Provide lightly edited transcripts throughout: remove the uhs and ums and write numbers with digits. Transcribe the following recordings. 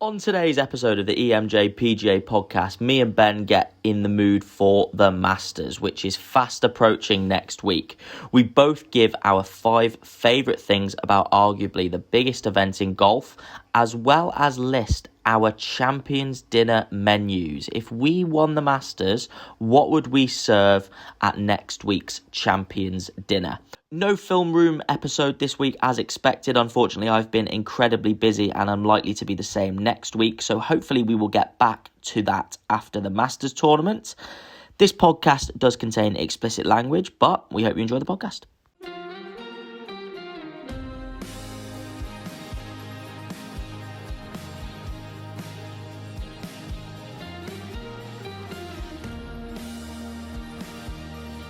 On today's episode of the EMJ PGA podcast, me and Ben get in the mood for the Masters, which is fast approaching next week. We both give our 5 favourite things about arguably the biggest event in golf, as well as list our Champions Dinner menus. If we won the Masters, what would we serve at next week's Champions Dinner? No film room episode this week as expected. Unfortunately, I've been incredibly busy and unlikely to be the same next week. So hopefully we will get back to that after the Masters tournament. This podcast does contain explicit language, but we hope you enjoy the podcast.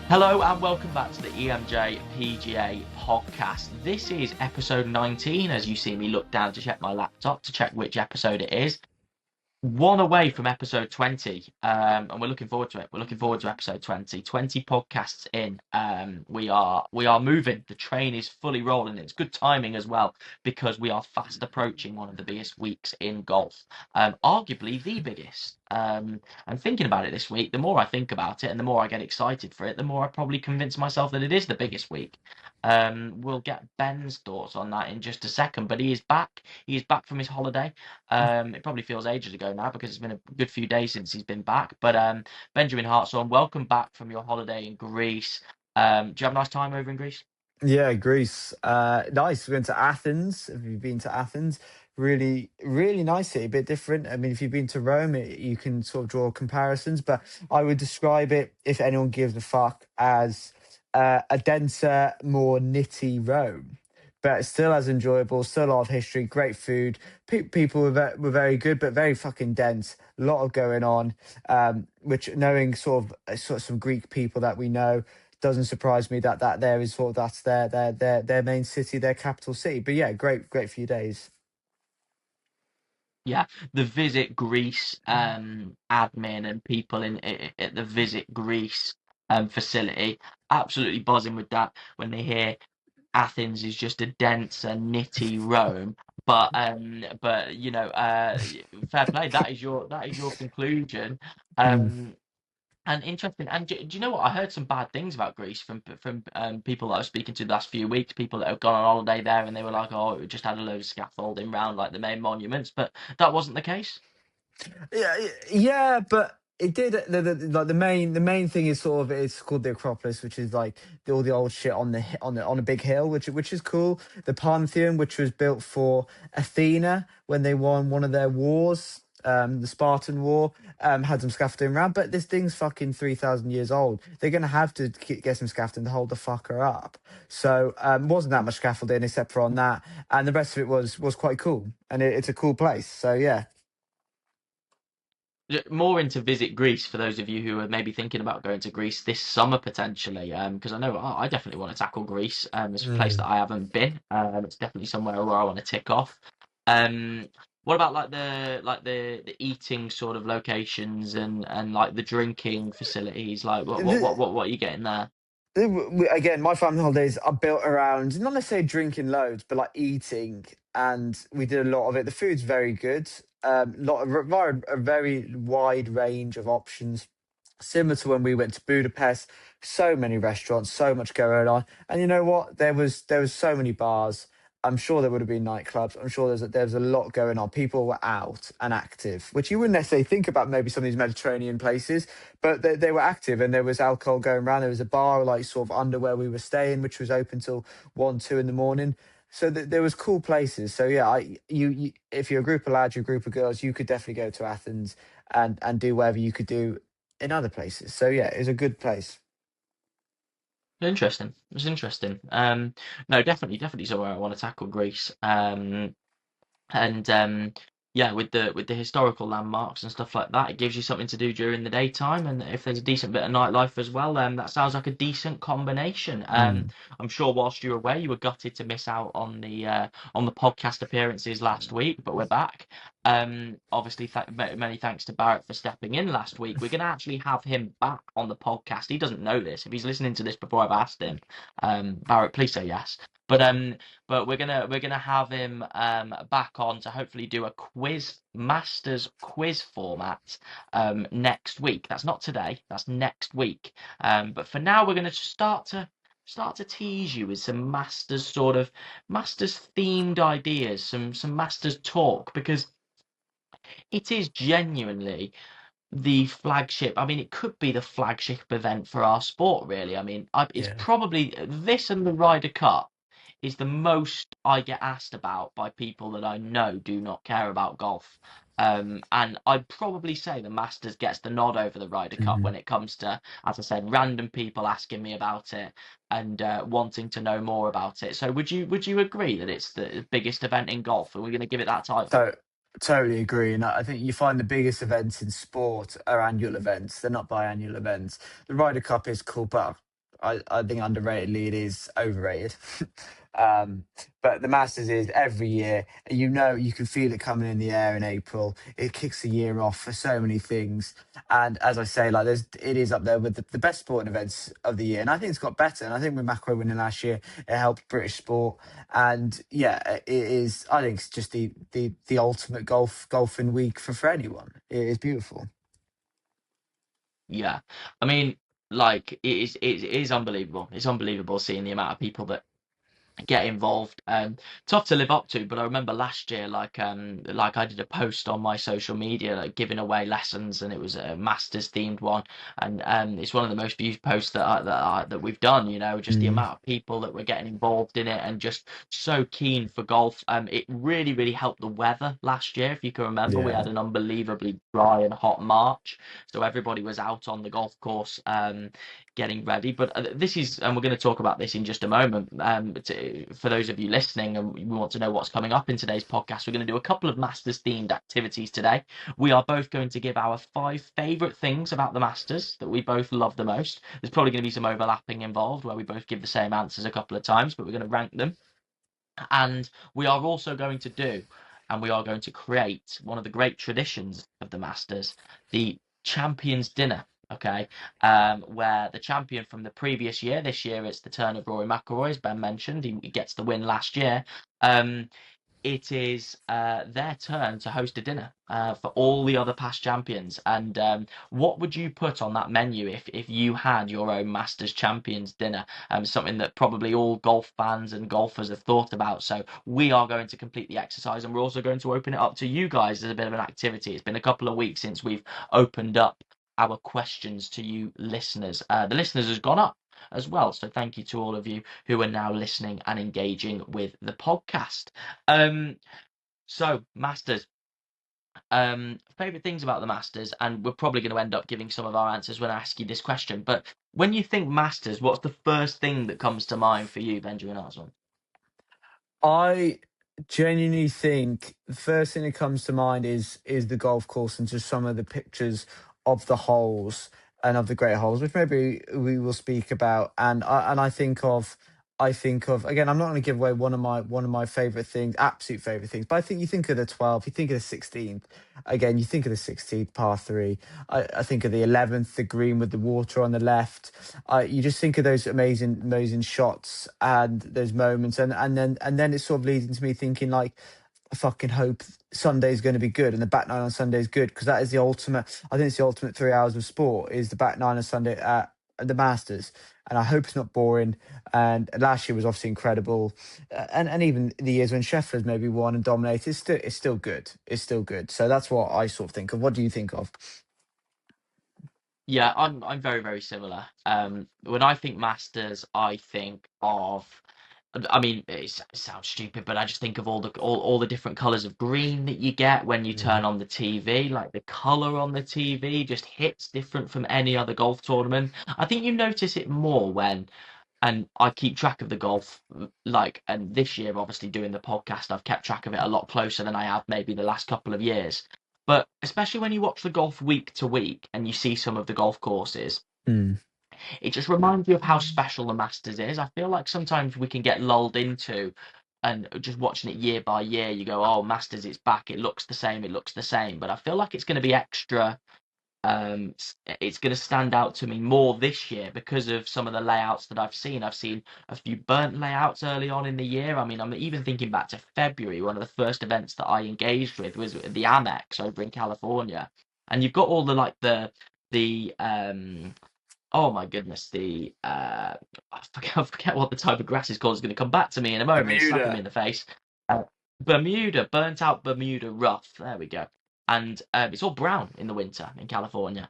Hello and welcome back to the EMJ PGA podcast. This is episode 19 as you see me look down to check my laptop to check which episode it is. One away from episode 20, and we're looking forward to it. We're looking forward to episode 20. 20 podcasts in. We are moving. The train is fully rolling. It's good timing as well because we are fast approaching one of the biggest weeks in golf, arguably the biggest. I'm thinking about it this week. The more I think about it and the more I get excited for it, the more I probably convince myself that it is the biggest week. We'll get Ben's thoughts on that in just a second, but he is back. He is back from his holiday. It probably feels ages ago now because it's been a good few days since he's been back. But Benjamin Hartshorn, welcome back from your holiday in Greece. Do you have a nice time over in Greece? Yeah, Greece. Nice. We went to Athens. Have you been to Athens? Really, really nice city, a bit different. I mean, if you've been to Rome, you can sort of draw comparisons, but I would describe it, if anyone gives a fuck, as a denser, more nitty Rome. But still as enjoyable, still a lot of history, great food. People were very good, but very fucking dense. A lot of going on, which knowing sort of some Greek people that we know, doesn't surprise me that there is sort of that's their main city, their capital city. But yeah, great few days. Yeah, the Visit Greece admin and people at the Visit Greece facility absolutely buzzing with that when they hear Athens is just a dense and nitty Rome. But you know, fair play. That is your conclusion. Mm. And interesting. And do you know what? I heard some bad things about Greece from people that I was speaking to the last few weeks. People that have gone on holiday there, and they were like, "Oh, it just had a load of scaffolding around like the main monuments," but that wasn't the case. Yeah, but it did. Like the main thing is sort of it's called the Acropolis, which is like all the old shit on a big hill, which is cool. The Pantheon, which was built for Athena when they won one of their wars. The Spartan War had some scaffolding around, but this thing's fucking 3,000 years old. They're gonna have to get some scaffolding to hold the fucker up. So wasn't that much scaffolding except for on that, and the rest of it was quite cool, and it's a cool place. So yeah. More into Visit Greece for those of you who are maybe thinking about going to Greece this summer potentially, because I know I definitely want to tackle Greece. It's a place that I haven't been. It's definitely somewhere where I want to tick off. Um, what about like the eating sort of locations and like the drinking facilities? Like what are you getting there? Again, my family holidays are built around not necessarily drinking loads, but like eating, and we did a lot of it. The food's very good. A very wide range of options, similar to when we went to Budapest. So many restaurants, so much going on, and you know what? There was so many bars. I'm sure there would have been nightclubs. I'm sure there's a lot going on. People were out and active, which you wouldn't necessarily think about maybe some of these Mediterranean places, but they were active and there was alcohol going around. There was a bar like sort of under where we were staying, which was open till 1, 2 in the morning. So there was cool places. So yeah, you if you're a group of lads, you're a group of girls, you could definitely go to Athens and do whatever you could do in other places. So yeah, it's a good place. Interesting. It's interesting. No, definitely somewhere I want to tackle Greece. And yeah, with the historical landmarks and stuff like that, it gives you something to do during the daytime, and if there's a decent bit of nightlife as well, that sounds like a decent combination. Mm. I'm sure whilst you were away, you were gutted to miss out on the podcast appearances last week, but we're back. Obviously, many thanks to Barrett for stepping in last week. We're going to actually have him back on the podcast. He doesn't know this. If he's listening to this before I've asked him, Barrett, please say yes. But we're gonna have him back on to hopefully do a Masters quiz format next week. That's not today. That's next week. But for now, we're going to start to tease you with some Masters themed ideas, some Masters talk, because it is genuinely the flagship. I mean, it could be the flagship event for our sport, really. I mean, it's Yeah. probably this and the Ryder Cup is the most I get asked about by people that I know do not care about golf. And I'd probably say the Masters gets the nod over the Ryder Cup when Mhm. it comes to, as I said, random people asking me about it and wanting to know more about it. So would you agree that it's the biggest event in golf? Are we going to give it that title? So totally agree. And I think you find the biggest events in sport are annual events. They're not biannual events. The Ryder Cup is cool, but I think underratedly it is overrated. um, but the Masters is every year. And you know, you can feel it coming in the air in April. It kicks the year off for so many things. And as I say, like it is up there with the best sporting events of the year. And I think it's got better. And I think with McIlroy winning last year, it helped British sport. And yeah, it is. I think it's just the ultimate golfing week for anyone. It is beautiful. Yeah, I mean, like it is unbelievable. It's unbelievable seeing the amount of people that get involved. Tough to live up to, but I remember last year, like I did a post on my social media, like giving away lessons, and it was a masters themed one, and it's one of the most viewed posts that we've done. You know, just the Mm, amount of people that were getting involved in it, and just so keen for golf. It really, really helped the weather last year. If you can remember, we yeah. had an unbelievably dry and hot March, so everybody was out on the golf course. Getting ready. But this is, and we're going to talk about this in just a moment. For those of you listening, and we want to know what's coming up in today's podcast, we're going to do a couple of Masters themed activities today. We are both going to give our 5 favourite things about the Masters that we both love the most. There's probably going to be some overlapping involved where we both give the same answers a couple of times, but we're going to rank them. And we are also going to do, and we are going to create one of the great traditions of the Masters, the Champions Dinner. Okay, where the champion from the previous year, this year it's the turn of Rory McIlroy, as Ben mentioned, he gets the win last year. Um, it is their turn to host a dinner for all the other past champions. And what would you put on that menu if you had your own Masters Champions dinner? Something that probably all golf fans and golfers have thought about. So we are going to complete the exercise, and we're also going to open it up to you guys as a bit of an activity. It's been a couple of weeks since we've opened up our questions to you listeners. The listeners has gone up as well. So thank you to all of you who are now listening and engaging with the podcast. Um, so Masters, favorite things about the Masters, and we're probably going to end up giving some of our answers when I ask you this question. But when you think Masters, what's the first thing that comes to mind for you, Benjamin Osborne? I genuinely think the first thing that comes to mind is the golf course and just some of the pictures of the holes and of the great holes, which maybe we will speak about. And I think of again. I'm not going to give away one of my favorite things, absolute favorite things, but I think you think of the 12th, you think of the 16th. Again, you think of the 16th par three. I think of the 11th, the green with the water on the left. You just think of those amazing shots and those moments, and then it sort of leads into me thinking like, I fucking hope Sunday's going to be good and the back nine on Sunday is good, because that is the ultimate. I think it's the ultimate 3 hours of sport is the back nine on Sunday at the Masters, and I hope it's not boring. And last year was obviously incredible, and even the years when Scheffler's maybe won and dominated, it's still good. It's still good. So that's what I sort of think of. What do you think of? Yeah, I'm very, very similar. When I think Masters, I think of, I mean, it sounds stupid, but I just think of all the different colors of green that you get when you turn Mhm. on the TV. Like the color on the TV just hits different from any other golf tournament. I think you notice it more when, and I keep track of the golf, like, and this year, obviously doing the podcast, I've kept track of it a lot closer than I have maybe the last couple of years. But especially when you watch the golf week to week and you see some of the golf courses, Mm. it just reminds you of how special the Masters is. I feel like sometimes we can get lulled into, and just watching it year by year, you go, oh, Masters, it's back. It looks the same. It looks the same. But I feel like it's going to be extra. It's going to stand out to me more this year because of some of the layouts that I've seen. I've seen a few burnt layouts early on in the year. I mean, I'm even thinking back to February. One of the first events that I engaged with was the Amex over in California, and you've got all the the oh my goodness, I forget what the type of grass is called. It's going to come back to me in a moment, slapping me Bermuda. in the face. Uh, Bermuda, burnt out Bermuda rough. There we go. And it's all brown in the winter in California.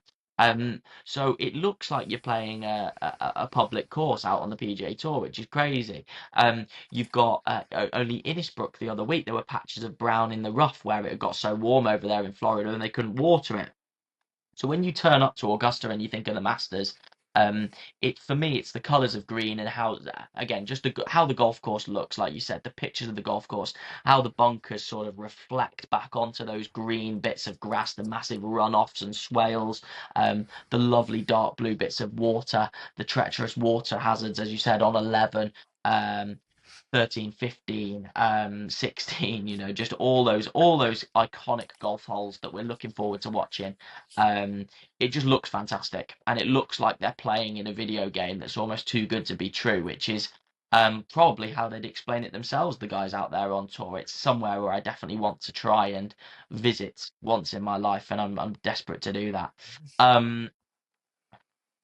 So it looks like you're playing a public course out on the PGA Tour, which is crazy. You've got only Innisbrook the other week. There were patches of brown in the rough where it got so warm over there in Florida and they couldn't water it. So when you turn up to Augusta and you think of the Masters, it for me it's the colours of green and how again just how the golf course looks, like you said, the pictures of the golf course, how the bunkers sort of reflect back onto those green bits of grass, the massive runoffs and swales, the lovely dark blue bits of water, the treacherous water hazards, as you said, on 11. Um, 13, 15, 16, just all those iconic golf holes that we're looking forward to watching. Um, it just looks fantastic, and it looks like they're playing in a video game that's almost too good to be true, which is probably how they'd explain it themselves, the guys out there on tour. It's somewhere where I definitely want to try and visit once in my life, and I'm desperate to do that. Um,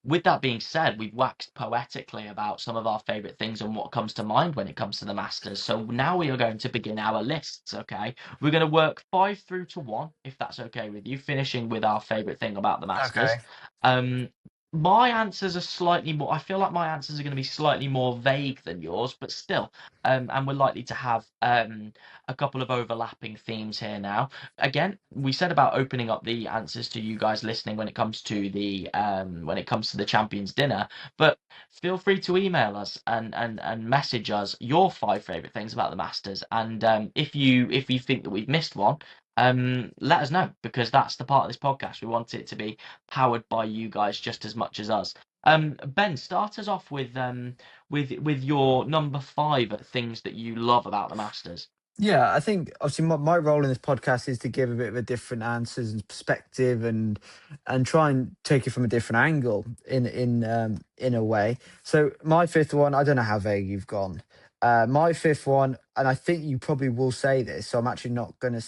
with that being said, we've waxed poetically about some of our favourite things and what comes to mind when it comes to the Masters. So now we are going to begin our lists, okay? We're going to work five through to one, if that's okay with you, finishing with our favourite thing about the Masters. Okay. Um, my answers are slightly more, I feel like my answers are going to be slightly more vague than yours, but still, and we're likely to have a couple of overlapping themes here now. Again, we said about opening up the answers to you guys listening when it comes to the Champions Dinner, but feel free to email us and message us your five favorite things about the Masters, and if you think that we've missed one, let us know, because that's the part of this podcast. We want it to be powered by you guys just as much as us. Ben, start us off with your number five of things that you love about the Masters. Yeah, I think obviously my role in this podcast is to give a bit of a different answers and perspective and try and take it from a different angle in a way. So my fifth one, I don't know how vague you've gone. My fifth one, and I think you probably will say this, so I'm actually not gonna.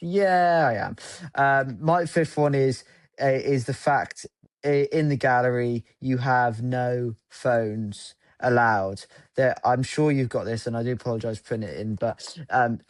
Yeah, I am. My fifth one is the fact in the gallery you have no phones allowed. There, I'm sure you've got this, and I do apologise for putting it in, but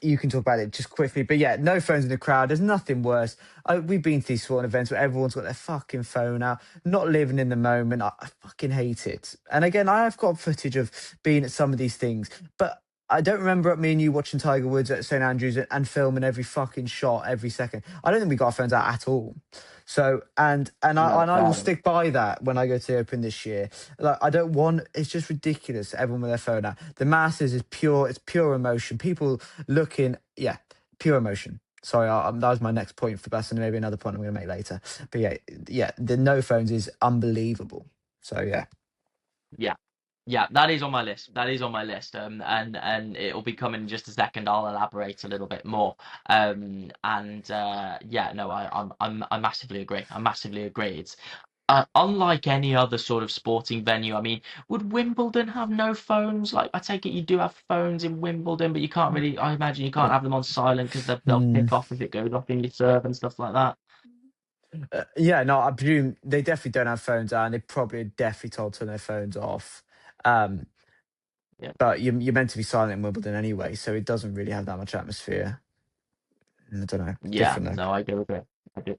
you can talk about it just quickly. But yeah, no phones in the crowd. There's nothing worse. We've been to these sort of events where everyone's got their fucking phone out, not living in the moment. I fucking hate it. And again, I have got footage of being at some of these things, but I don't remember me and you watching Tiger Woods at St Andrews and filming every fucking shot every second. I don't think we got our phones out at all. So No, and I will fair. stick by that when I go to the Open this year. Like I don't want. It's just ridiculous. Everyone with their phone out. The Masters is pure. It's pure emotion. People looking. Yeah, pure emotion. Sorry, that was my next point for Best, and maybe another point I'm going to make later. But yeah, the no phones is unbelievable. So yeah. Yeah, yeah, that is on my list. That is on my list. And it'll be coming in just a second. I'll elaborate a little bit more. And yeah, no, I massively agree. I massively agree. It's unlike any other sort of sporting venue. I mean, would Wimbledon have no phones? Like, I take it you do have phones in Wimbledon, but you can't really. I imagine you can't have them on silent because they'll Mm. pick off if it goes off in your serve and stuff like that. Yeah, no, I presume they definitely don't have phones on. They probably definitely told to turn their phones off. Um, Yeah, but you're meant to be silent in Wimbledon anyway, so it doesn't really have that much atmosphere. I don't know, yeah. different No, I do agree. I do.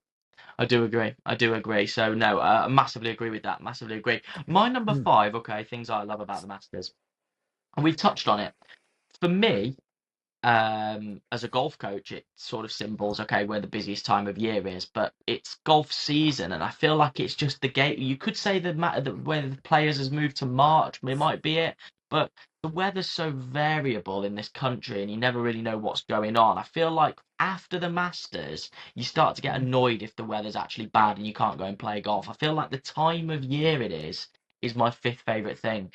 I do agree. I do agree. So no, I massively agree with that. Massively agree. My number though. five, okay, things I love about the Masters, and we've touched on it. For me, as a golf coach, it sort of symbols, okay, where the busiest time of year is, but it's golf season, and I feel like it's just the gate. You could say the matter that when the players has moved to March, it might be it, but the weather's so variable in this country, and you never really know what's going on. I feel like after the Masters, you start to get annoyed if the weather's actually bad and you can't go and play golf. I feel like the time of year it is is my fifth favorite thing,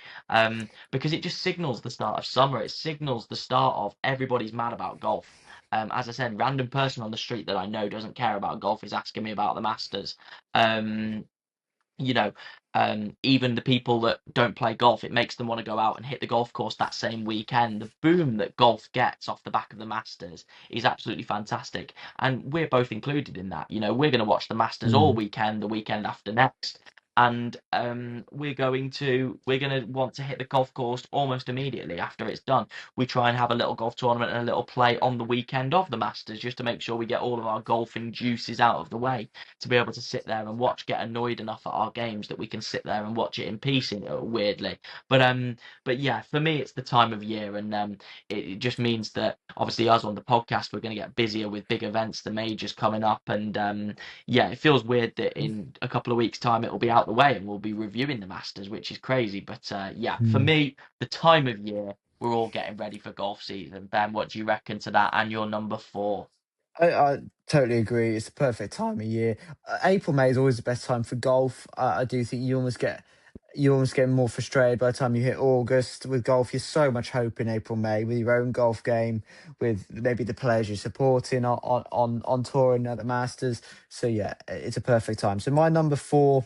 because it just signals the start of summer. It signals the start of everybody's mad about golf. As I said, random person on the street that I know doesn't care about golf is asking me about the Masters. Um, you know, even the people that don't play golf, it makes them want to go out and hit the golf course that same weekend. The boom that golf gets off the back of the Masters is absolutely fantastic. And we're both included in that. We're going to watch the Masters all Mm. weekend, the weekend after next. And we're going to want to hit the golf course almost immediately after it's done. We try and have a little golf tournament and a little play on the weekend of the Masters just to make sure we get all of our golfing juices out of the way to be able to sit there and watch, get annoyed enough at our games that we can sit there and watch it in peace, weirdly. But yeah, for me it's the time of year, and it just means that obviously us on the podcast we're going to get busier with big events, the majors coming up, and yeah, it feels weird that in a couple of weeks' time it'll be out the way and we'll be reviewing the Masters, which is crazy. But yeah, for Mm. me, the time of year we're all getting ready for golf season. Ben, what do you reckon to that? And your number four? I totally agree. It's the perfect time of year. April, May is always the best time for golf. I do think you almost get more frustrated by the time you hit August with golf. You're so much hope in April, May with your own golf game, with maybe the players you're supporting on tour and at the Masters. So yeah, it's a perfect time. So my number four,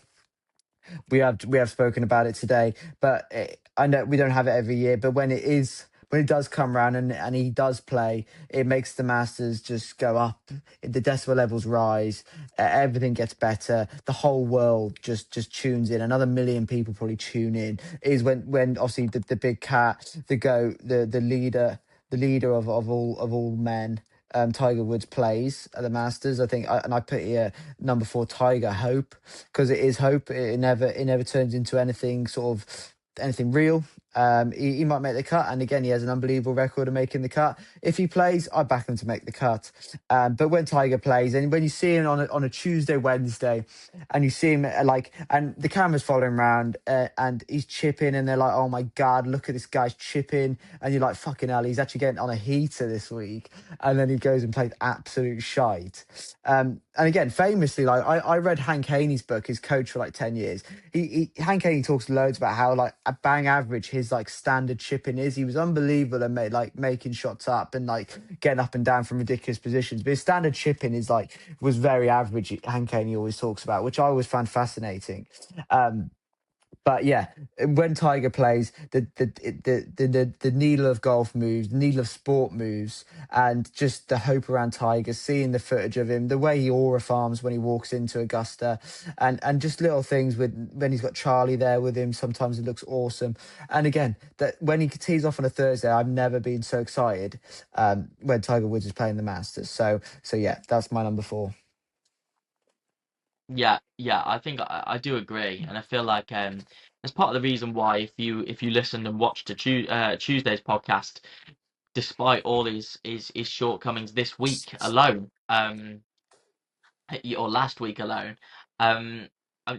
we have spoken about it today, but I know we don't have it every year. But when it does come around and he does play, it makes the Masters just go up. The decibel levels rise. Everything gets better. The whole world just tunes in. Another million people probably tune in. Is when obviously the big cat, the leader of all men. Tiger Woods plays at the Masters. I think, and I put here number four, Tiger Hope, because it is hope. It never turns into anything real. He might make the cut, and again, he has an unbelievable record of making the cut. If he plays, I back him to make the cut. But when Tiger plays, and when you see him on a Tuesday, Wednesday, and you see him and the camera's following around, and he's chipping, and they're like, "Oh my god, look at this guy's chipping," and you're like, "Fucking hell, he's actually getting on a heater this week," and then he goes and plays absolute shite. And again, famously, like I read Hank Haney's book, his coach for like 10 years. Hank Haney talks loads about how like a bang average his like standard chipping is. He was unbelievable and making shots up and like getting up and down from ridiculous positions. But his standard chipping was very average. Hank Haney always talks about, which I always found fascinating. But yeah, when Tiger plays, the needle of golf moves, the needle of sport moves, and just the hope around Tiger, seeing the footage of him, the way he aura farms when he walks into Augusta, and just little things with when he's got Charlie there with him. Sometimes it looks awesome. And again, that when he tees off on a Thursday, I've never been so excited when Tiger Woods is playing the Masters. So yeah, that's my number four. Yeah, yeah, I think I do agree, and I feel like that's part of the reason why if you listened and watched Tuesday's podcast, despite all his shortcomings this week alone, or last week alone, um,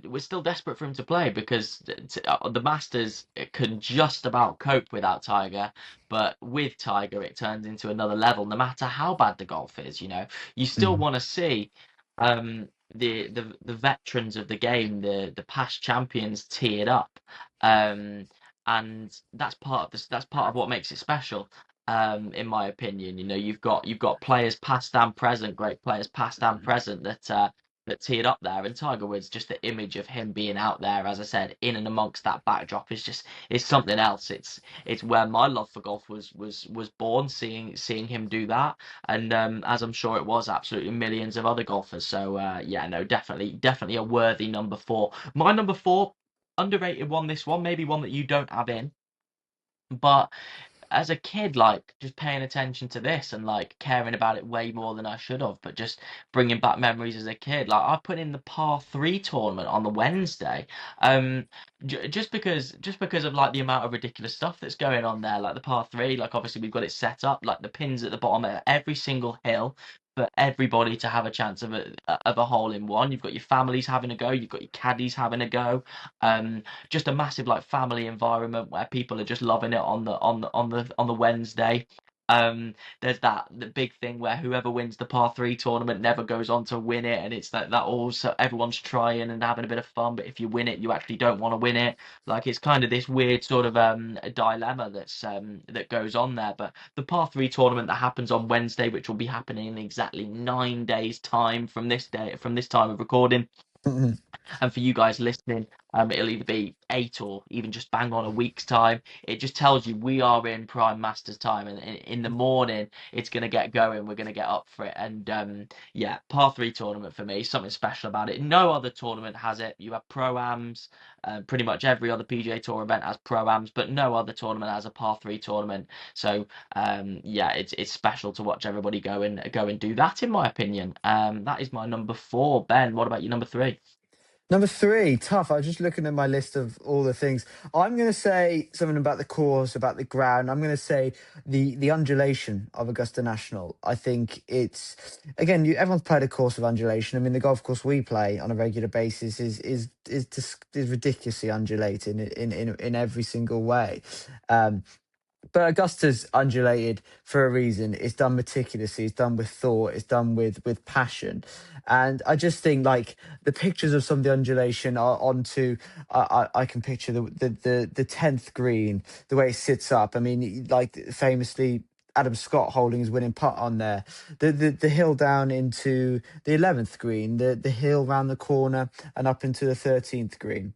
we're still desperate for him to play because the Masters can just about cope without Tiger, but with Tiger it turns into another level. No matter how bad the golf is, you still Mm. want to see the veterans of the game, the past champions, tee it up, um, and that's part of this. That's part of what makes it special. In my opinion. You've got players past and present, great players past and present that teed up there, and Tiger Woods, just the image of him being out there, as I said, in and amongst that backdrop is something else. It's where my love for golf was born, seeing him do that, and as I'm sure it was absolutely millions of other golfers. So yeah, no, definitely a worthy number four. My number four, underrated one. This one, maybe one that you don't have in, but as a kid, like just paying attention to this and like caring about it way more than I should have, but just bringing back memories as a kid. Like I put in the par three tournament on the Wednesday, just because of like the amount of ridiculous stuff that's going on there. Like the par three, like obviously we've got it set up, like the pins at the bottom of every single hill. For everybody to have a chance of a hole in one, you've got your families having a go, you've got your caddies having a go, just a massive like family environment where people are just loving it on the Wednesday. There's the big thing where whoever wins the par three tournament never goes on to win it, and it's that also everyone's trying and having a bit of fun, but if you win it, you actually don't want to win it. Like it's kind of this weird sort of a dilemma that goes on there. But the par three tournament that happens on Wednesday, which will be happening in exactly 9 days' time from this time of recording. And for you guys listening, it'll either be 8 or even just bang on a week's time. It just tells you we are in prime Masters time, and in the morning it's going to get going. We're going to get up for it, and yeah, par three tournament for me, something special about it. No other tournament has it. You have pro-ams. Pretty much every other PGA Tour event has pro-ams, but no other tournament has a par three tournament. So yeah, it's special to watch everybody go and do that. In my opinion, that is my number four. Ben, what about your number three? Number three, tough. I was just looking at my list of all the things. I'm going to say something about the course, about the ground. I'm going to say the undulation of Augusta National. I think it's again, everyone's played a course of undulation. I mean, the golf course we play on a regular basis is ridiculously undulating in every single way. Um, but Augusta's undulated for a reason. It's done meticulously. It's done with thought. It's done with passion, and I just think like the pictures of some of the undulation are onto. I can picture the 10th green, the way it sits up. I mean, like famously. Adam Scott holding his winning putt on there. The hill down into the 11th green, the hill round the corner and up into the 13th green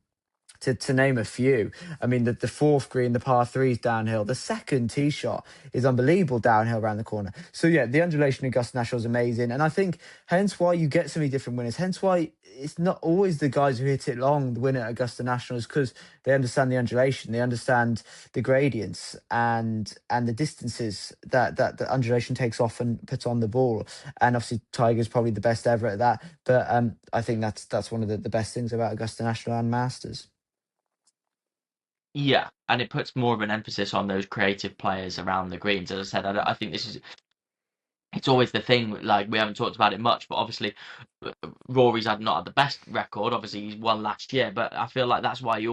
to name a few. I mean, the fourth green, the par threes downhill. The second tee shot is unbelievable downhill around the corner. So yeah, the undulation in Augusta National is amazing, and I think hence why you get so many different winners. Hence why it's not always the guys who hit it long the winner at Augusta National is because they understand the undulation, they understand the gradients and the distances that the undulation takes off and puts on the ball. And obviously, Tiger's probably the best ever at that. But I think that's one of the best things about Augusta National and Masters. Yeah, and it puts more of an emphasis on those creative players around the greens. As I said, I think this is it's always the thing. Like we haven't talked about it much, but obviously Rory's had not had the best record. Obviously, he's won last year, but I feel like that's why he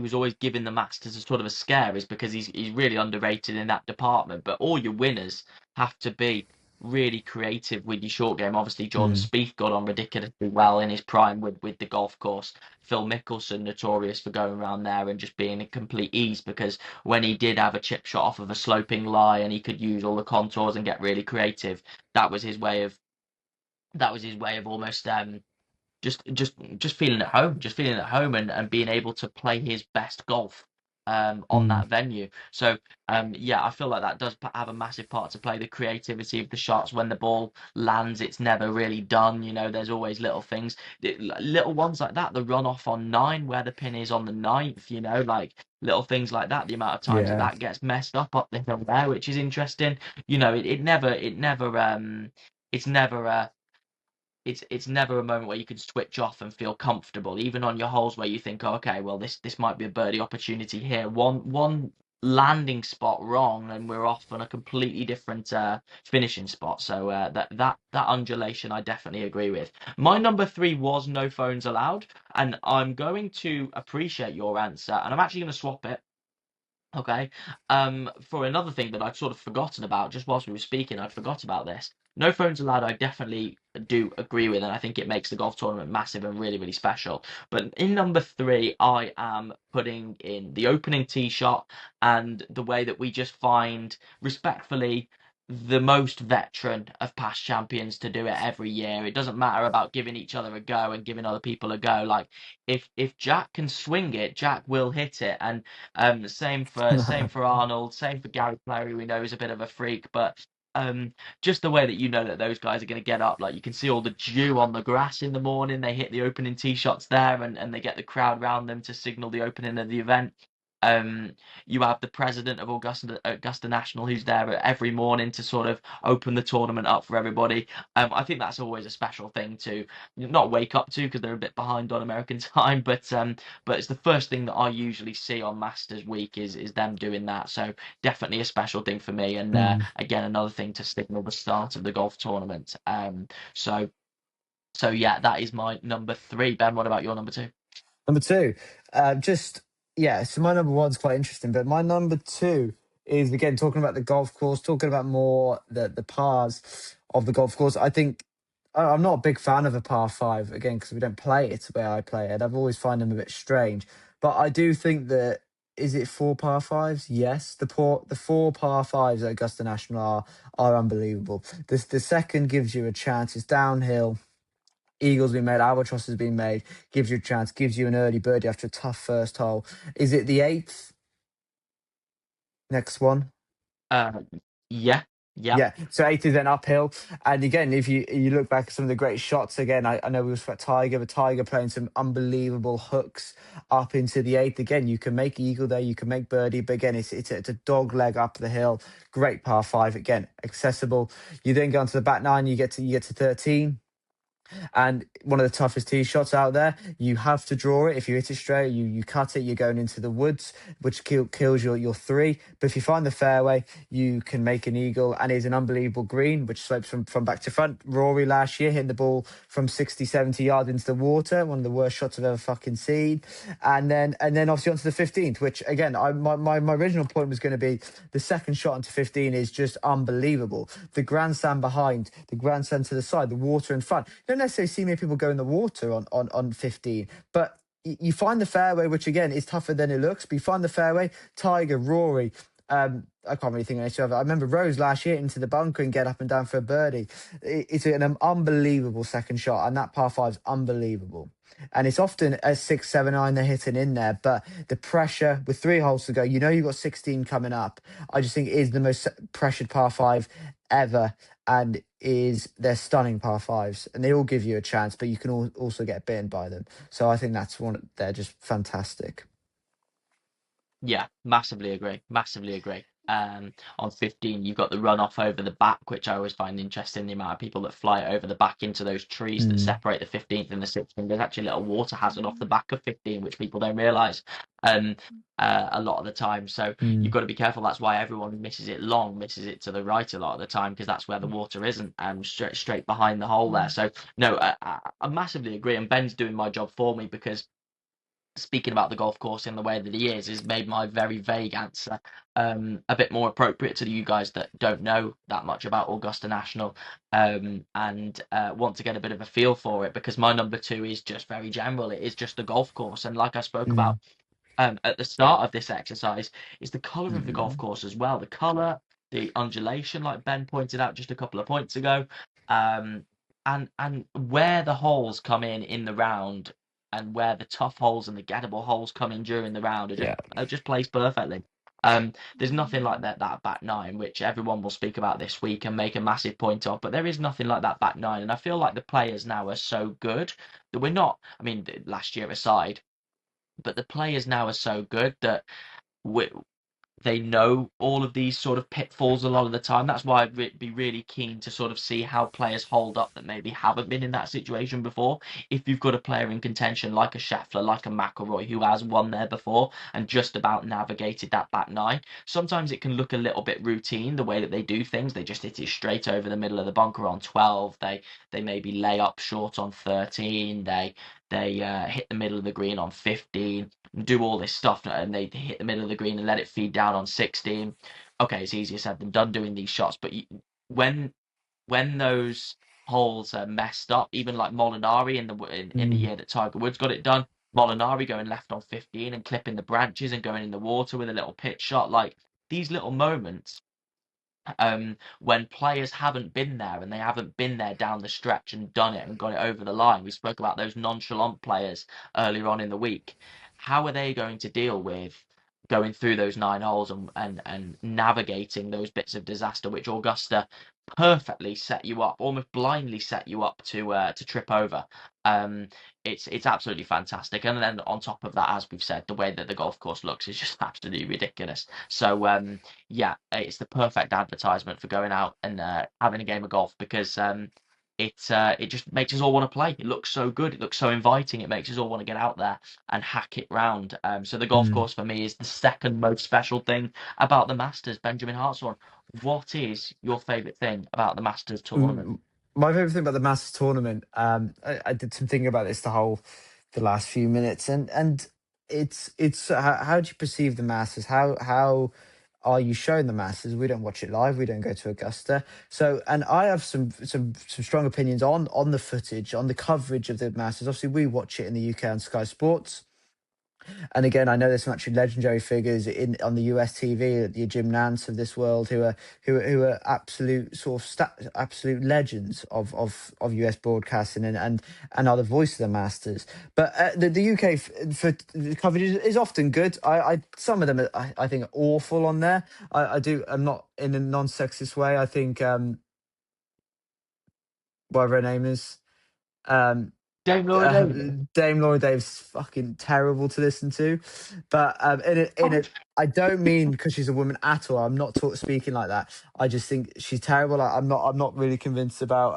was always giving the Masters a sort of a scare, is because he's really underrated in that department. But all your winners have to be really creative with your short game. Obviously, Jordan Mm, Spieth got on ridiculously well in his prime with the golf course. Phil Mickelson notorious for going around there and just being a complete ease, because when he did have a chip shot off of a sloping lie and he could use all the contours and get really creative, that was his way of almost just feeling at home, and being able to play his best golf on mm, that venue. So yeah, I feel like that does have a massive part to play. The creativity of the shots when the ball lands, it's never really done. There's always little things, little ones like that. The run off on nine, where the pin is on the ninth. Like little things like that. The amount of times yeah. that gets messed up the hill there, which is interesting. It's never it's never a moment where you can switch off and feel comfortable, even on your holes where you think, oh, okay, well this might be a birdie opportunity here. One landing spot wrong, and we're off on a completely different finishing spot. So that undulation, I definitely agree with. My number three was no phones allowed, and I'm going to appreciate your answer, and I'm actually going to swap it. Okay. For another thing that I'd sort of forgotten about, just whilst we were speaking, I'd forgot about this. No phones allowed, I definitely do agree with, and I think it makes the golf tournament massive and really, really special. But in number three, I am putting in the opening tee shot and the way that we just find, respectfully, the most veteran of past champions to do it every year. It doesn't matter about giving each other a go and giving other people a go. Like if Jack can swing it, Jack will hit it. And same for Arnold, same for Gary Player, who we know is a bit of a freak, but um, just the way that you know that those guys are going to get up, like you can see all the dew on the grass in the morning. They hit the opening tee shots there, and they get the crowd around them to signal the opening of the event. Um, you have the president of Augusta National who's there every morning to sort of open the tournament up for everybody. I think that's always a special thing to not wake up to, because they're a bit behind on American time, but it's the first thing that I usually see on Masters Week is them doing that. So definitely a special thing for me, and Mm. again another thing to signal the start of the golf tournament. So so yeah, that is my number three. Ben, what about your number two? Number two, just yeah. So my number one's quite interesting, but my number two is again talking about the golf course, talking about more the pars of the golf course. I think I'm not a big fan of a par five again because we don't play it the way I play it. I've always find them a bit strange, but I do think that is it four par fives? Yes, the four par fives at Augusta National are unbelievable. The second gives you a chance. It's downhill. Eagles been made, albatross has been made, gives you a chance, gives you an early birdie after a tough first hole. Is it the eighth? Next one. Uh, yeah, yeah. Yeah, so eighth is then uphill, and again, if you look back at some of the great shots, again, I know we was about Tiger, but Tiger playing some unbelievable hooks up into the eighth. Again, you can make eagle there, you can make birdie, but again, it's a dog leg up the hill. Great par five, again, accessible. You then go on to the back nine, you get to 13. And one of the toughest tee shots out there, you have to draw it. If you hit it straight, you cut it, you're going into the woods, which kills your three. But if you find the fairway, you can make an eagle, and it's an unbelievable green, which slopes from back to front. Rory last year hitting the ball from 60, 70 yards into the water, one of the worst shots I've ever fucking seen. And then obviously onto the 15th, which again, my original point was going to be the second shot onto 15 is just unbelievable. The grandstand behind, the grandstand to the side, the water in front. You don't necessarily see many people go in the water on 15, but you find the fairway, which again is tougher than it looks, but you find the fairway, Tiger, Rory, I can't really think of any other. I remember Rose last year into the bunker and get up and down for a birdie. It's an unbelievable second shot, and that par five is unbelievable. And it's often a 6, 7, 9 they're hitting in there, but the pressure with 3 holes to go, you've got 16 coming up. I just think it is the most pressured par five ever, and they're stunning par fives, and they all give you a chance, but you can also get bitten by them. So I think that's one. They're just fantastic. Yeah, massively agree. Massively agree. On 15, you've got the runoff over the back, which I always find interesting. The amount of people that fly over the back into those trees that Mm, separate the 15th and the 16th. There's actually a little water hazard off the back of 15, which people don't realise um, a lot of the time. So you've mm, got to be careful. That's why everyone misses it long, misses it to the right a lot of the time, because that's where the water isn't, straight behind the hole there. So no, I massively agree. And Ben's doing my job for me because speaking about the golf course in the way that he is, has made my very vague answer a bit more appropriate to you guys that don't know that much about Augusta National and want to get a bit of a feel for it, because my number two is just very general. It is just the golf course. And like I spoke about mm, at the start of this exercise, is the colour of the golf mm. course as well. The colour, the undulation, like Ben pointed out just a couple of points ago, um, and where the holes come in the round, and where the tough holes and the gettable holes come in during the round Yeah. are just placed perfectly. There's nothing like that back nine, which everyone will speak about this week and make a massive point of, but there is nothing like that back nine, and I feel like the players now are so good that we're not. I mean, last year aside, but the players now are so good that we, they know all of these sort of pitfalls a lot of the time. That's why I'd be really keen to sort of see how players hold up that maybe haven't been in that situation before. If you've got a player in contention like a Scheffler, like a McIlroy, who has won there before and just about navigated that back nine, sometimes it can look a little bit routine the way that they do things. They just hit it straight over the middle of the bunker on 12. They maybe lay up short on 13. They hit the middle of the green on 15, do all this stuff, and they hit the middle of the green and let it feed down on 16. Okay, it's easier said than done doing these shots, but when when those holes are messed up, even like Molinari in the Mm. year that Tiger Woods got it done, Molinari going left on 15 and clipping the branches and going in the water with a little pitch shot, like these little moments when players haven't been there and they haven't been there down the stretch and done it and got it over the line. We spoke about those nonchalant players earlier on in the week. How are they going to deal with going through those 9 holes and navigating those bits of disaster, which Augusta perfectly set you up, almost blindly set you up to trip over? Um, it's absolutely fantastic. And then on top of that, as we've said, the way that the golf course looks is just absolutely ridiculous. So yeah, it's the perfect advertisement for going out and having a game of golf, because it just makes us all want to play. It looks so good. It looks so inviting. It makes us all want to get out there and hack it round. So the golf Mm. course for me is the second most special thing about the Masters. Benjamin Hartshorn, what is your favourite thing about the Masters tournament? Mm, my favorite thing about the Masters tournament, I did some thinking about this the last few minutes, and it's how do you perceive the Masters? How are you showing the Masters? We don't watch it live. We don't go to Augusta. So, and I have some strong opinions on the footage, on the coverage of the Masters. Obviously, we watch it in the UK on Sky Sports. And again, I know there's some actually legendary figures in on the US TV, the Jim Nance of this world, who are absolute sort of absolute legends of US broadcasting and are the voice of the Masters. But the UK for the coverage is often good. I some of them I think are awful on there. I do. I'm not in a non-sexist way. I think whatever her name is. Um, Dame Laura Davis. Dame Laura Davis is fucking terrible to listen to, but in Oh, a, I don't mean because she's a woman at all. I'm not speaking like that. I just think she's terrible. I'm not really convinced about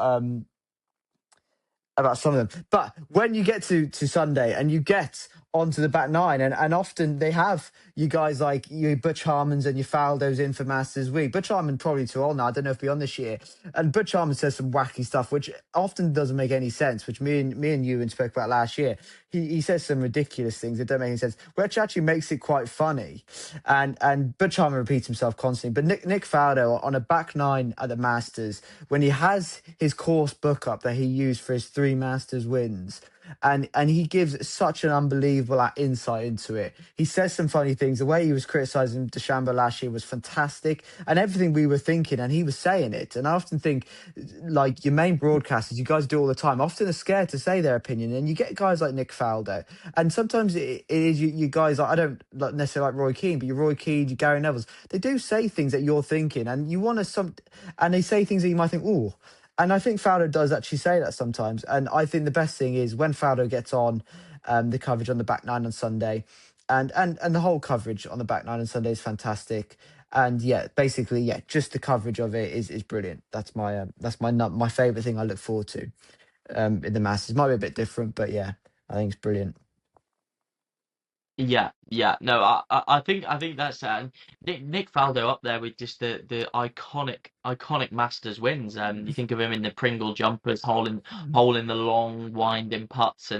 some of them. But when you get to Sunday and you get onto the back nine, and often they have you guys like you Butch Harmons and your Faldos in for Masters Week. Butch Harmon probably too old now. I don't know if beyond this year. And Butch Harmon says some wacky stuff, which often doesn't make any sense, which me and Euan spoke about last year. He says some ridiculous things that don't make any sense, which actually makes it quite funny. And Butch Harmon repeats himself constantly. But Nick Faldo on a back nine at the Masters, when he has his course book up that he used for his three Masters wins, and he gives such an unbelievable insight into it. He says some funny things. The way he was criticizing DeChambeau last year was fantastic, and everything we were thinking, and he was saying it. And I often think, like your main broadcasters, you guys do all the time, often are scared to say their opinion, and you get guys like Nick Faldo, and sometimes it is you guys. Like, I don't necessarily like Roy Keane, but you Roy Keane, you Gary Neville's. They do say things that you're thinking, and you want to and they say things that you might think, oh. And I think Fowler does actually say that sometimes. And I think the best thing is when Fowler gets on the coverage on the back nine on Sunday, and the whole coverage on the back nine on Sunday is fantastic. And yeah, basically, yeah, just the coverage of it is brilliant. That's my favorite thing I look forward to in the Masters. Might be a bit different, but yeah, I think it's brilliant. yeah, yeah. No, I think that's Nick Faldo up there with just the iconic Masters wins. You think of him in the Pringle jumpers, holding the long winding putts,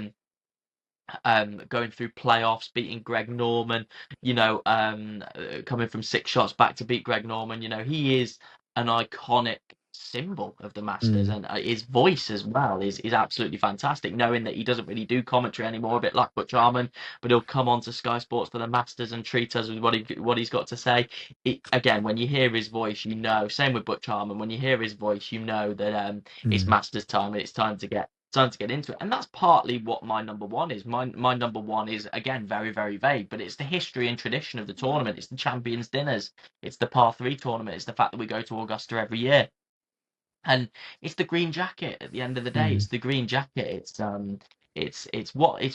and going through playoffs, beating Greg Norman, coming from 6 shots back to beat Greg Norman. He is an iconic symbol of the Masters, Mm, and his voice as well is absolutely fantastic. Knowing that he doesn't really do commentary anymore, a bit like Butch Harmon, but he'll come on to Sky Sports for the Masters and treat us with what he's got to say. Again, when you hear his voice, Same with Butch Harmon. When you hear his voice, you know that it's mm, Masters time and it's time to get into it. And that's partly what my number one is. My number one is again very, very vague, but it's the history and tradition of the tournament. It's the champions dinners. It's the par three tournament. It's the fact that we go to Augusta every year. And it's the green jacket at the end of the day. mm, It's the green jacket. It's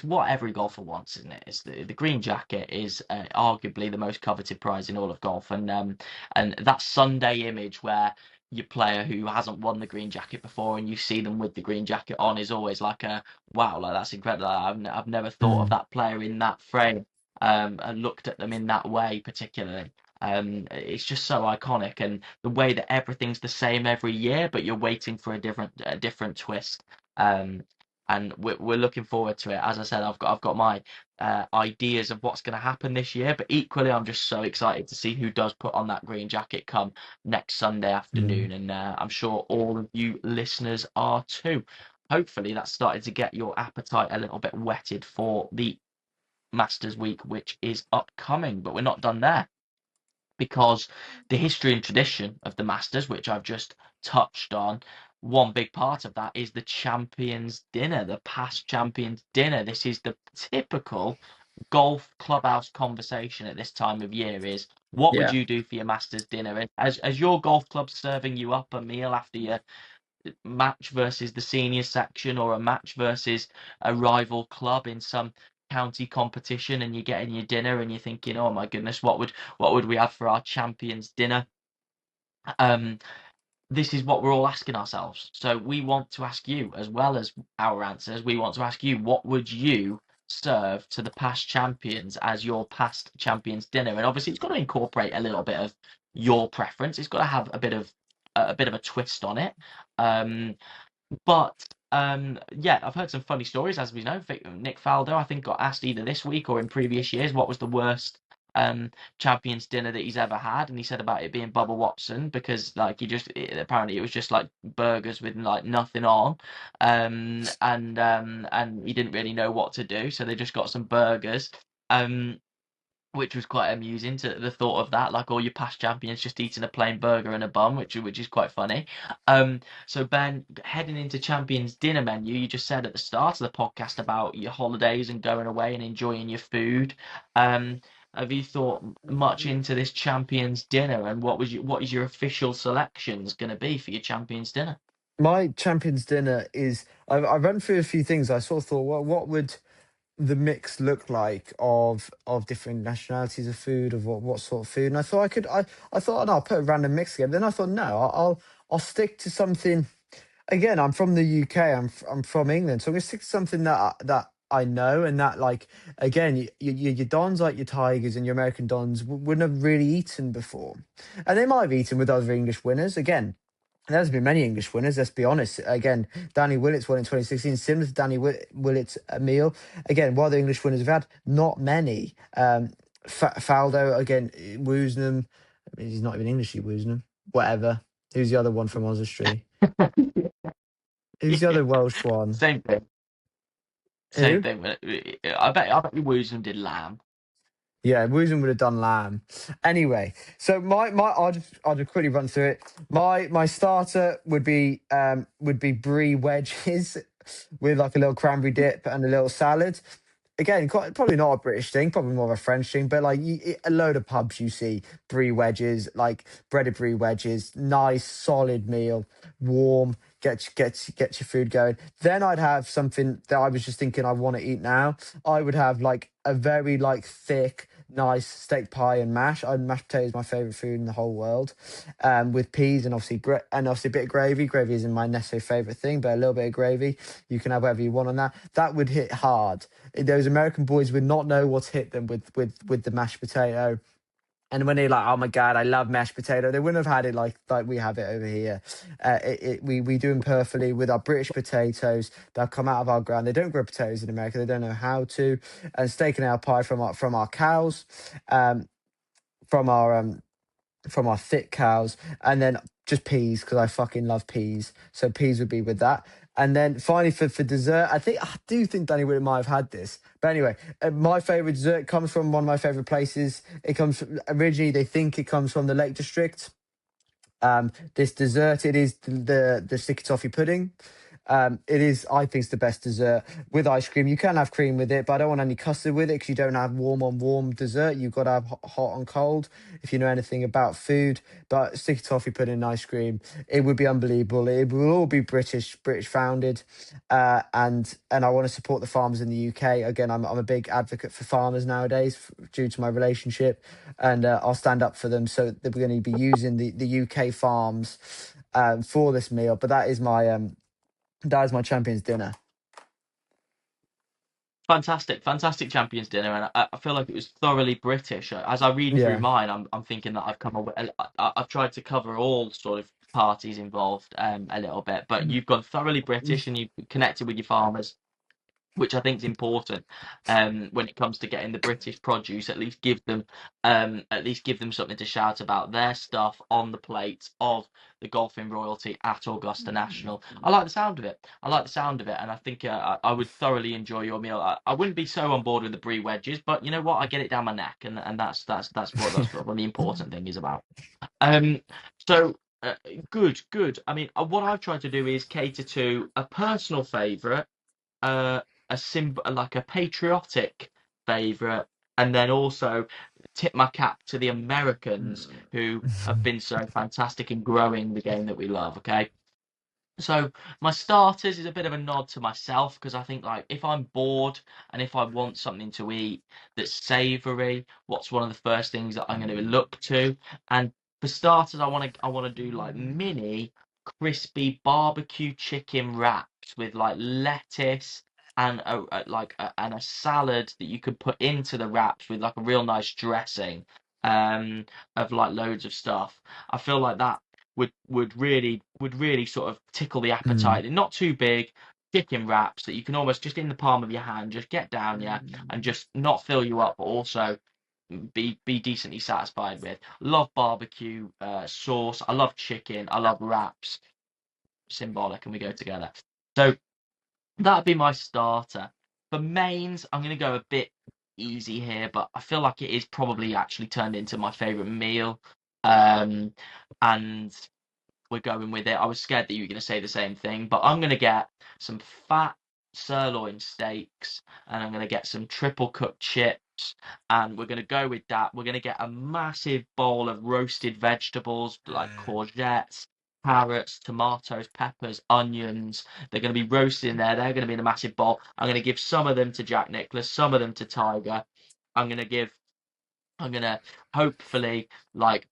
what every golfer wants, isn't it? It's the green jacket is arguably the most coveted prize in all of golf, and that Sunday image where your player who hasn't won the green jacket before and you see them with the green jacket on is always like a wow, like that's incredible. I've never thought of mm, that player in that frame, and looked at them in that way particularly. It's just so iconic, and the way that everything's the same every year, but you're waiting for a different twist. Um, and we're looking forward to it. As I said, I've got my ideas of what's going to happen this year, but equally, I'm just so excited to see who does put on that green jacket come next Sunday mm. afternoon, and I'm sure all of you listeners are too. Hopefully, that's started to get your appetite a little bit whetted for the Masters Week, which is upcoming. But we're not done there, because the history and tradition of the Masters, which I've just touched on, one big part of that is the Champions Dinner, the past Champions Dinner. This is the typical golf clubhouse conversation at this time of year is what would Yeah. you do for your Masters dinner? As your golf club serving you up a meal after your match versus the senior section, or a match versus a rival club in some county competition, and you're getting your dinner and you're thinking, oh my goodness, what would we have for our champions dinner? um this is what we're all asking ourselves, so we want to ask you, as well as our answers, we want to ask you, what would you serve to the past champions as your past champions dinner? And obviously it's got to incorporate a little bit of your preference. It's got to have a bit of a twist on it. But yeah, I've heard some funny stories. As we know, Nick Faldo, I think, got asked either this week or in previous years what was the worst Champions Dinner that he's ever had, and he said about it being Bubba Watson because like apparently it was just like burgers with like nothing on, and he didn't really know what to do, so they just got some burgers. Um, which was quite amusing to the thought of that, like all your past champions just eating a plain burger and a bun, which is quite funny. So Ben, heading into Champions Dinner menu, you just said at the start of the podcast about your holidays and going away and enjoying your food. Um, have you thought much into this Champions Dinner, and what is your official selections going to be for your Champions Dinner? My Champions Dinner is. I run through a few things. I sort of thought, well, what would the mix look like of different nationalities of food, of what sort of food? And I thought I thought, oh, no, I'll put a random mix together. Then I thought, no, I'll stick to something. Again, I'm from the UK. I'm from England, so I'm gonna stick to something that I know, and that, like, again, your Dons, like your Tigers and your American Dons, wouldn't have really eaten before, and they might have eaten with other English winners. Again, there's been many English winners. Let's be honest. Again, Danny Willett's won in 2016, similar to Danny Willett's meal. Again, what other English winners have had? Not many. Faldo, again, Woosnam. I mean, he's not even English, Woosnam. Whatever. Who's the other one from Oswestry? Who's the other Welsh one? Same thing. Same Who? thing. I bet you Woozum did lamb. Yeah, Woosnam would have done lamb. Anyway, so I'll just quickly run through it. My starter would be brie wedges with like a little cranberry dip and a little salad. Again, probably not a British thing, probably more of a French thing, but like a load of pubs you see brie wedges, like breaded brie wedges, nice solid meal, warm, get your food going. Then I'd have something that I was just thinking I want to eat now. I would have like a very like thick, nice steak pie and mash. Mashed potato is my favorite food in the whole world, with peas and obviously a bit of gravy. Gravy isn't my necessary favorite thing, but a little bit of gravy, you can have whatever you want on that. That would hit hard. Those American boys would not know what's hit them with the mashed potato. And when they're like, "Oh my God, I love mashed potato," they wouldn't have had it like we have it over here. We do them perfectly with our British potatoes that come out of our ground. They don't grow potatoes in America; they don't know how to. And steak and ale pie from our cows, um, from our thick cows, and then just peas because I fucking love peas. So peas would be with that. And then finally for dessert, I do think Danny Willett might have had this. But anyway, my favorite dessert comes from one of my favorite places. It comes from, originally they think it comes from the Lake District. This dessert, it is the sticky toffee pudding. It is, I think, it's the best dessert with ice cream. You can have cream with it, but I don't want any custard with it because you don't have warm on warm dessert. You've got to have hot on cold if you know anything about food. But sticky toffee pudding and ice cream, it would be unbelievable. It will all be British founded, and I want to support the farmers in the UK. Again, I'm a big advocate for farmers nowadays due to my relationship, and I'll stand up for them. So that we're going to be using the UK farms for this meal. But that is my Champions Dinner. Fantastic, fantastic Champions Dinner, and I feel like it was thoroughly British. As I read through Yeah. mine, I'm thinking that I've come away. I've tried to cover all sort of parties involved a little bit, but you've gone thoroughly British and you've connected with your farmers, which I think is important when it comes to getting the British produce. At least give them something to shout about their stuff on the plate of the golfing royalty at Augusta National. I like the sound of it. I like the sound of it, and I think I would thoroughly enjoy your meal. I wouldn't be so on board with the brie wedges, but you know what? I get it down my neck, and that's what the important thing is about. Um, so. Good. I mean, what I've tried to do is cater to a personal favourite, uh, like a patriotic favorite, and then also tip my cap to the Americans who have been so fantastic in growing the game that we love. Okay, so my starters is a bit of a nod to myself because I think like if I'm bored and if I want something to eat that's savoury, what's one of the first things that I'm going to look to? And for starters, I want to do like mini crispy barbecue chicken wraps with like lettuce and a salad that you could put into the wraps with like a real nice dressing um of like loads of stuff. I feel like that would really sort of tickle the Mm. appetite. They're not too big, chicken wraps that you can almost just in the palm of your hand just get down, yeah, and just not fill you up, but also be decently satisfied with. Love barbecue sauce. I love chicken. I love wraps. Symbolic, and we go together. So that'd be my starter. For mains, I'm gonna go a bit easy here, but I feel like it is probably actually turned into my favorite meal. Um, and we're going with it. I was scared that you were going to say the same thing, but I'm going to get some fat sirloin steaks and I'm going to get some triple cooked chips and we're going to go with that. We're going to get a massive bowl of roasted vegetables like courgettes, carrots, tomatoes, peppers, onions. They're going to be roasted in there. They're going to be in a massive bowl. I'm going to give some of them to Jack Nicholas, some of them to Tiger. I'm going to give I'm gonna hopefully like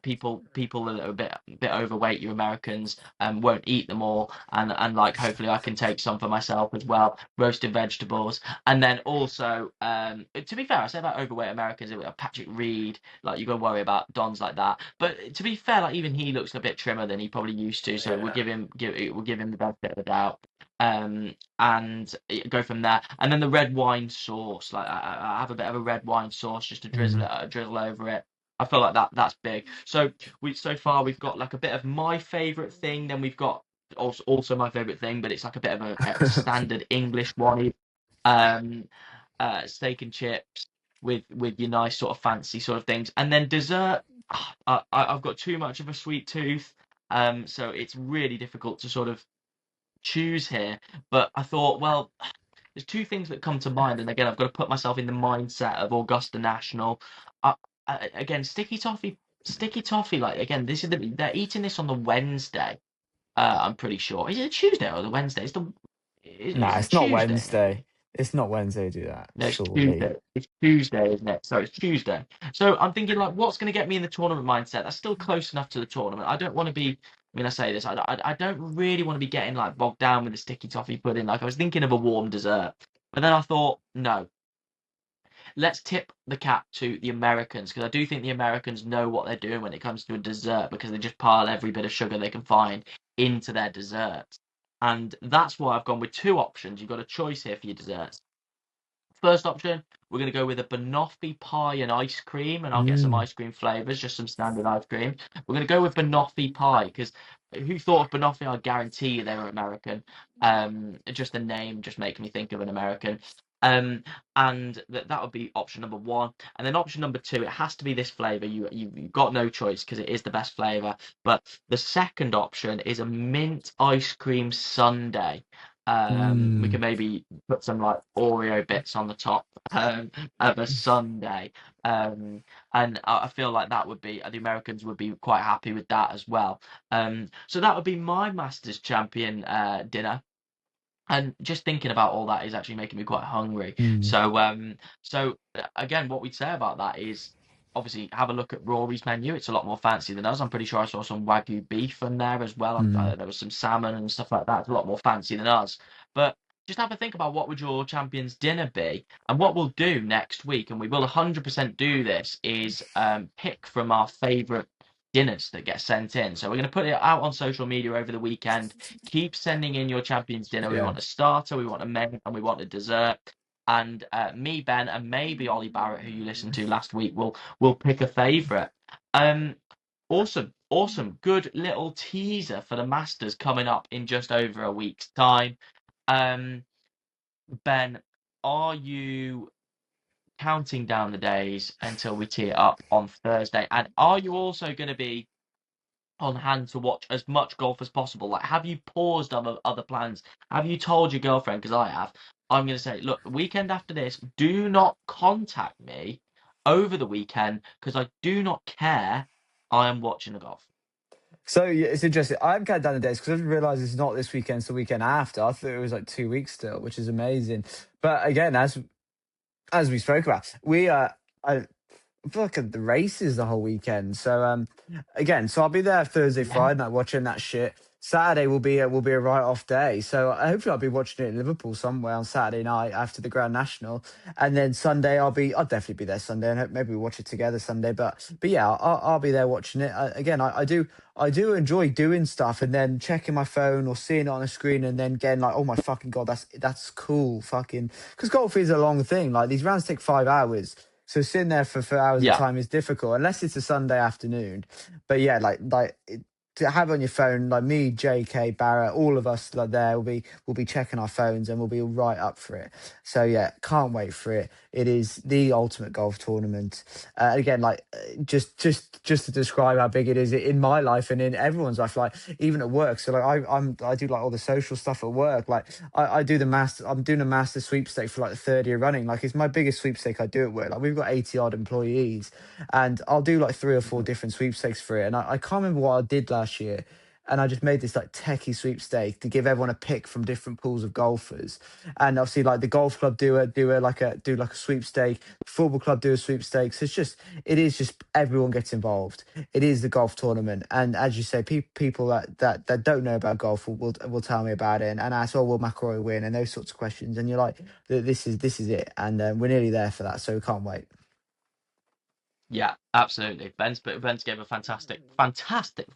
people that are a bit overweight, you Americans, won't eat them all, and like hopefully I can take some for myself as well. Roasted vegetables, and then also to be fair, I say about overweight Americans, Patrick Reed, like you got to worry about dons like that. But to be fair, like even he looks a bit trimmer than he probably used to, so Yeah. we'll give him the benefit of the doubt. And go from there. And then the red wine sauce, like I have a bit of a red wine sauce just to Mm. drizzle over it. I feel like that's big. So so far we've got like a bit of my favorite thing, then we've got also my favorite thing, but it's like a bit of a standard English one. Um, Steak and chips with your nice sort of fancy sort of things, and then dessert. I've got too much of a sweet tooth, so it's really difficult to sort of choose here, but I thought, well, there's two things that come to mind, and again, I've got to put myself in the mindset of Augusta National. Uh, Again, sticky toffee. Like again, they're eating this on the Wednesday. I'm pretty sure. Is it a Tuesday or the Wednesday? Nah, It's a it's not Tuesday, maybe. Wednesday. It's not Wednesday to do that, No, it's surely. Tuesday. It's Tuesday, isn't it? So it's Tuesday. So I'm thinking, like, what's going to get me in the tournament mindset? That's still close enough to the tournament. I don't want to be. I mean, I say this. I don't really want to be getting like bogged down with the sticky toffee pudding. Like I was thinking of a warm dessert, but then I thought, no, let's tip the cap to the Americans because I do think the Americans know what they're doing when it comes to a dessert because they just pile every bit of sugar they can find into their desserts, and that's why I've gone with two options. You've got a choice here for your desserts. First option, we're going to go with a banoffee pie and ice cream, and I'll get some Mm. ice cream flavors, just some standard ice cream. We're going to go with banoffee pie because who thought of banoffee? I guarantee you they were American. Just the name just makes me think of an American. Um, and that would be option number one. And then option number two, it has to be this flavor. You've got no choice because it is the best flavor. But the second option is a mint ice cream sundae. We Mm. can maybe put some like Oreo bits on the top of a sundae. And I feel like that would be the Americans would be quite happy with that as well. So that would be my Masters champion dinner. And just thinking about all that is actually making me quite hungry. Mm. So again, what we'd say about that is obviously have a look at Rory's menu. It's a lot more fancy than us. I'm pretty sure I saw some Wagyu beef in there as well. Mm. There was some salmon and stuff like that. It's a lot more fancy than us. But just have a think about what would your champion's dinner be, and what we'll do next week, and we will 100% do this, is pick from our favourite dinners that get sent in. So we're going to put it out on social media over the weekend. Keep sending in your champion's dinner. We Yeah. want a starter, we want a main, and we want a dessert. And me, Ben, and maybe Ollie Barrett, who you listened to last week, will pick a favourite. Um, awesome, good little teaser for the Masters coming up in just over a week's time. Um, Ben, are you counting down the days until we tee it up on Thursday? And are you also going to be on hand to watch as much golf as possible? Like, have you paused other plans? Have you told your girlfriend? Because I have. I'm going to say, look, the weekend after this, do not contact me over the weekend because I do not care. I am watching the golf. So yeah, it's interesting. I'm counting down the days because I didn't realize it's not this weekend; it's the weekend after. I thought it was like 2 weeks still, which is amazing. But again, as we spoke about, I feel like the races the whole weekend. So again, so I'll be there Thursday, Yeah. Friday night watching that shit. Saturday will be a write off day. So hopefully I'll be watching it in Liverpool somewhere on Saturday night after the Grand National, and then Sunday I'll definitely be there Sunday, and maybe we'll watch it together Sunday. But yeah, I'll be there watching it. Again, I do enjoy doing stuff and then checking my phone or seeing it on a screen and then getting like, oh my fucking god, that's cool, fucking, because golf is a long thing. Like these rounds take 5 hours. So sitting there for hours at a Yeah. time is difficult unless it's a Sunday afternoon. But yeah, to have on your phone, like me, JK, Barrett, all of us like there will be checking our phones and we'll be right up for it. So yeah, can't wait for it. It is the ultimate golf tournament. Again, just to describe how big it is in my life and in everyone's life, like even at work. So like I do like all the social stuff at work. Like I do the master. I'm doing a master sweepstake for like the third year running. Like it's my biggest sweepstake I do at work. Like we've got 80 odd employees, and I'll do like three or four Mhm. different sweepstakes for it. And I can't remember what I did last year. And I just made this like techie sweepstake to give everyone a pick from different pools of golfers. And obviously, like the golf club do like a sweepstake. The football club do a sweepstake. So it is just everyone gets involved. It is the golf tournament, and as you say, people that don't know about golf will tell me about it and ask, "Oh, will McIlroy win?" and those sorts of questions. And you're like, this is it," and we're nearly there for that, so we can't wait. Yeah, absolutely. Ben's gave a fantastic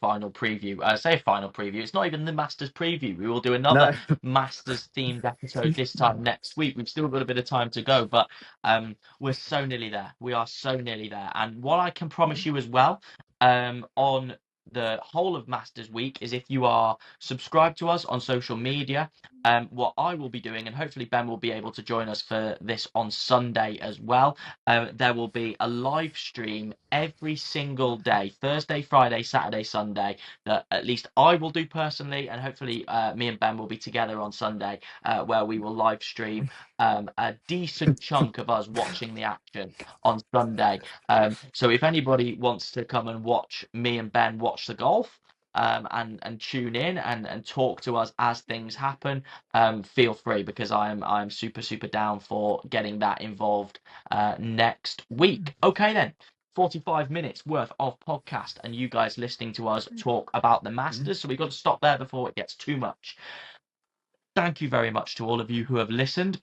final preview. I say final preview. It's not even the Masters preview. We will do another No, Masters themed episode this time next week. We've still got a bit of time to go, but we're so nearly there. We are so nearly there. And what I can promise you as well, on the whole of Masters Week is if you are subscribed to us on social media, what I will be doing, and hopefully Ben will be able to join us for this on Sunday as well. There will be a live stream every single day, Thursday, Friday, Saturday, Sunday, that at least I will do personally, and hopefully me and Ben will be together on Sunday, where we will live stream a decent chunk of us watching the action on Sunday. So if anybody wants to come and watch me and Ben watch the golf, and tune in and talk to us as things happen, feel free, because I'm super down for getting that involved next week. Okay, then. 45 minutes worth of podcast and you guys listening to us talk about the Masters. So we've got to stop there before it gets too much. Thank you very much to all of you who have listened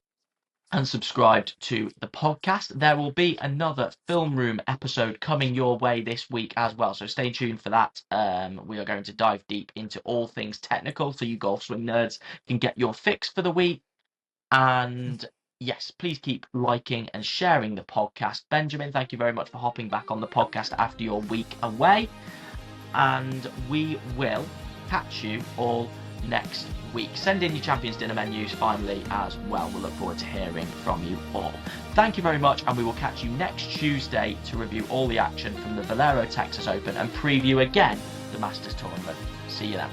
and subscribed to the podcast. There will be another Film Room episode coming your way this week as well, so stay tuned for that. We are going to dive deep into all things technical so you golf swing nerds can get your fix for the week. And yes, please keep liking and sharing the podcast. Benjamin, thank you very much for hopping back on the podcast after your week away. And we will catch you all next week. Send in your Champions Dinner menus finally as well. We'll look forward to hearing from you all. Thank you very much, and we will catch you next Tuesday to review all the action from the Valero Texas Open and preview again the Masters Tournament. See you then.